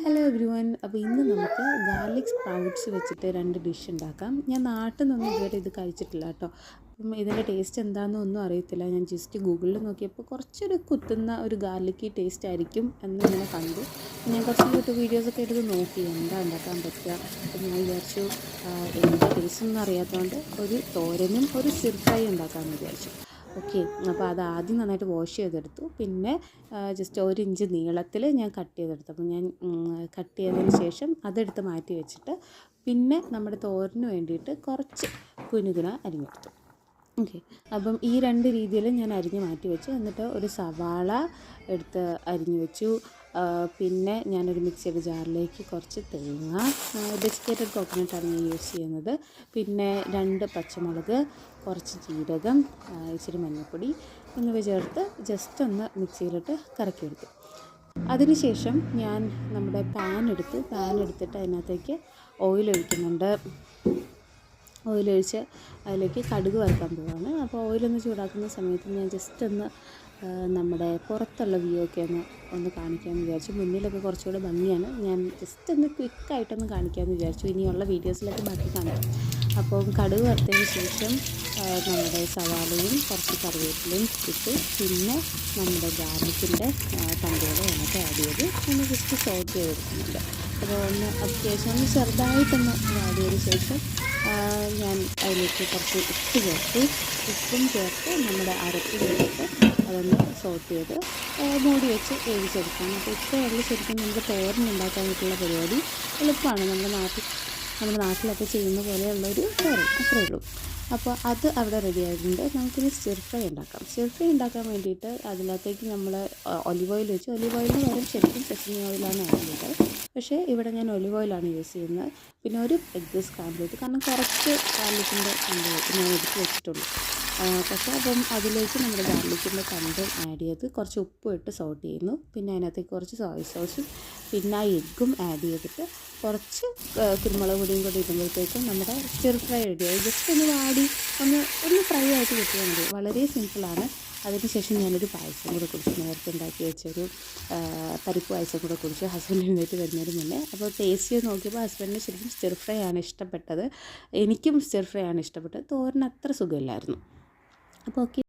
Hello everyone. അപ്പോൾ ഇന്ന് നമുക്ക് ഗാർലിക് സ്പ്രൗട്ട്സ് വെച്ചിട്ട് 2 ഡിഷ് ഉണ്ടാക്കാം. ഞാൻ നാട്ടിൽ നിന്നൊന്നും ഇതുവരെ ഇത് കഴിച്ചിട്ടില്ല കേട്ടോ. അപ്പം ഇതിൻ്റെ ടേസ്റ്റ് എന്താണെന്ന് ഒന്നും അറിയത്തില്ല. ഞാൻ ജസ്റ്റ് ഗൂഗിളിൽ നോക്കിയപ്പോൾ കുറച്ചൊരു കുത്തുന്ന ഒരു ഗാർലിക്കി ടേസ്റ്റ് ആയിരിക്കും എന്നിങ്ങനെ കണ്ടു. ഞാൻ കുറച്ച് യൂട്യൂബ് വീഡിയോസൊക്കെ എടുത്ത് നോക്കി എന്താ ഉണ്ടാക്കാൻ പറ്റുക. അപ്പം ഞാൻ വിചാരിച്ചു എന്താ ടേസ്റ്റ് ഒന്നും അറിയാത്തതുകൊണ്ട് ഒരു തോരനും ഒരു സ്റ്റിർ ഫ്രൈ ഉണ്ടാക്കാമെന്ന് വിചാരിച്ചു. ഓക്കെ, അപ്പോൾ അത് ആദ്യം നന്നായിട്ട് വാഷ് ചെയ്തെടുത്തു. പിന്നെ ജസ്റ്റ് 1 ഇഞ്ച് നീളത്തിൽ ഞാൻ കട്ട് ചെയ്തെടുത്തു. അപ്പോൾ ഞാൻ കട്ട് ചെയ്തതിന് ശേഷം അതെടുത്ത് മാറ്റി വെച്ചിട്ട് പിന്നെ നമ്മുടെ തോരന് വേണ്ടിയിട്ട് കുറച്ച് കുനുകുന അരിഞ്ഞെടുത്തു. ഓക്കെ, അപ്പം ഈ 2 രീതിയിൽ ഞാൻ അരിഞ്ഞ് മാറ്റി വെച്ചു. എന്നിട്ട് ഒരു സവാള എടുത്ത് അരിഞ്ഞ് വെച്ചു. പിന്നെ ഞാനൊരു മിക്സിയുടെ ജാറിലേക്ക് കുറച്ച് തേങ്ങ, ഡെസിക്കേറ്റഡ് കോക്കനട്ടാണ് ഞാൻ യൂസ് ചെയ്യുന്നത്. പിന്നെ 2 പച്ചമുളക്, കുറച്ച് ജീരകം, ഇച്ചിരി മഞ്ഞൾപ്പൊടി എന്നിവ ചേർത്ത് ജസ്റ്റ് ഒന്ന് മിക്സിയിലിട്ട് കറക്കിയെടുത്തു. അതിനുശേഷം ഞാൻ നമ്മുടെ പാൻ എടുത്തിട്ട് അതിനകത്തേക്ക് ഓയിൽ ഒഴിക്കുന്നുണ്ട്. ഓയിലൊഴിച്ച് അതിലേക്ക് കടുക് വറുക്കാൻ പോവാണ്. അപ്പോൾ ഓയിലൊന്ന് ചൂടാക്കുന്ന സമയത്ത് ഞാൻ ജസ്റ്റ് ഒന്ന് നമ്മുടെ പുറത്തുള്ള വ്യൂ ഒക്കെ ഒന്ന് കാണിക്കാമെന്ന് വിചാരിച്ചു. മുന്നിലൊക്കെ കുറച്ചുകൂടെ ഭംഗിയാണ്. ഞാൻ ജസ്റ്റ് ഒന്ന് ക്വിക്കായിട്ടൊന്ന് കാണിക്കാമെന്ന് വിചാരിച്ചു. ഇനിയുള്ള വീഡിയോസിലൊക്കെ ബാക്കി കാണാം. അപ്പോൾ കടുക് വറുത്തതിന് ശേഷം നമ്മുടെ സവാളയും കുറച്ച് കറിവേപ്പിലയും ഇട്ട് പിന്നെ നമ്മുടെ ഗാർലിക്കിൻ്റെ തണ്ടുകൾ അതിനകത്ത് ആഡ് ചെയ്ത് ഒന്ന് ജസ്റ്റ് സോട്ട് ചെയ്തെടുക്കുന്നുണ്ട്. അപ്പോൾ അത്യാവശ്യം ഒന്ന് ചെറുതായിട്ടൊന്ന് ആഡ് ചെയ്തതിന് ശേഷം ഞാൻ അതിലേക്ക് കുറച്ച് ഉപ്പും ചേർത്ത് നമ്മുടെ അരപ്പ് ചേർത്ത് അതൊന്ന് സോട്ട് ചെയ്ത് മൂടി വെച്ച് വേവിച്ചെടുക്കാം. അപ്പോൾ ഇത്രയുള്ള ശരിക്കും നമുക്ക് തോരനുണ്ടാക്കാനായിട്ടുള്ള പരിപാടി എളുപ്പമാണ്. നമ്മുടെ നാട്ടിലൊക്കെ ചെയ്യുന്ന പോലെയുള്ളൊരു തോരൻ, അത്രയേ ഉള്ളൂ. അപ്പോൾ അത് അവിടെ റെഡി ആയിട്ടുണ്ട്. നമുക്കിനി സ്റ്റിർ ഫ്രൈ ഉണ്ടാക്കാം. സ്റ്റിർ ഫ്രൈ ഉണ്ടാക്കാൻ വേണ്ടിയിട്ട് അതിനകത്തേക്ക് നമ്മൾ ഒലിവ് ഓയിൽ വെച്ച്, ഒലിവ് ഓയിലിന് പകരം ശരിക്കും സെസമി ഓയിലാണ് ആഡ് ചെയ്യുന്നത്. പക്ഷേ ഇവിടെ ഞാൻ ഒലിവ് ഓയിലാണ് യൂസ് ചെയ്യുന്നത്. പിന്നെ ഒരു എഗ്ഗ് സ്ക്രാമ്പിൾ ചെയ്ത്, കാരണം കുറച്ച് ഗാർലിക്കിൻ്റെ തണ്ട് ഞാൻ എടുത്ത് വെച്ചിട്ടുള്ളൂ. പക്ഷേ അപ്പം അതിലേക്ക് നമ്മുടെ ഗാർലിക്കിൻ്റെ തണ്ട് ആഡ് ചെയ്ത് കുറച്ച് ഉപ്പും ഇട്ട് സോട്ട് ചെയ്യുന്നു. പിന്നെ അതിനകത്തേക്ക് കുറച്ച് സോയ സോസും പിന്നെ ആ എഗ്ഗും ആഡ് ചെയ്തിട്ട് കുറച്ച് കുരുമുളക് പൊടിയും കൂടി ഇടുമ്പോഴത്തേക്കും നമ്മുടെ സ്റ്റിർ ഫ്രൈ റെഡിയായി. ജസ്റ്റ് ഒന്ന് വാടി ഒന്ന് ഫ്രൈ ആയിട്ട് കിട്ടിയാൽ മതി. വളരെ സിമ്പിളാണ്. അതിനുശേഷം ഞാനൊരു പായസം കൂടെ കുടിച്ചു. നേരത്തെ ഉണ്ടാക്കി വെച്ചൊരു പരിപ്പ് പായസം കൂടെ കുടിച്ചു ഹസ്ബൻഡ് എഴുന്നേറ്റ് വരുന്നതിന് മുന്നേ. അപ്പോൾ ടേസ്റ്റ് ചെയ്ത് നോക്കിയപ്പോൾ ഹസ്ബൻഡിന് ശരിക്കും സ്റ്റിർ ഫ്രൈ ആണ് ഇഷ്ടപ്പെട്ടത്. എനിക്കും സ്റ്റിർ ഫ്രൈ ആണ് ഇഷ്ടപ്പെട്ടത്. തോരൻ അത്ര സുഖമില്ലായിരുന്നു. അപ്പോൾ ഓക്കെ.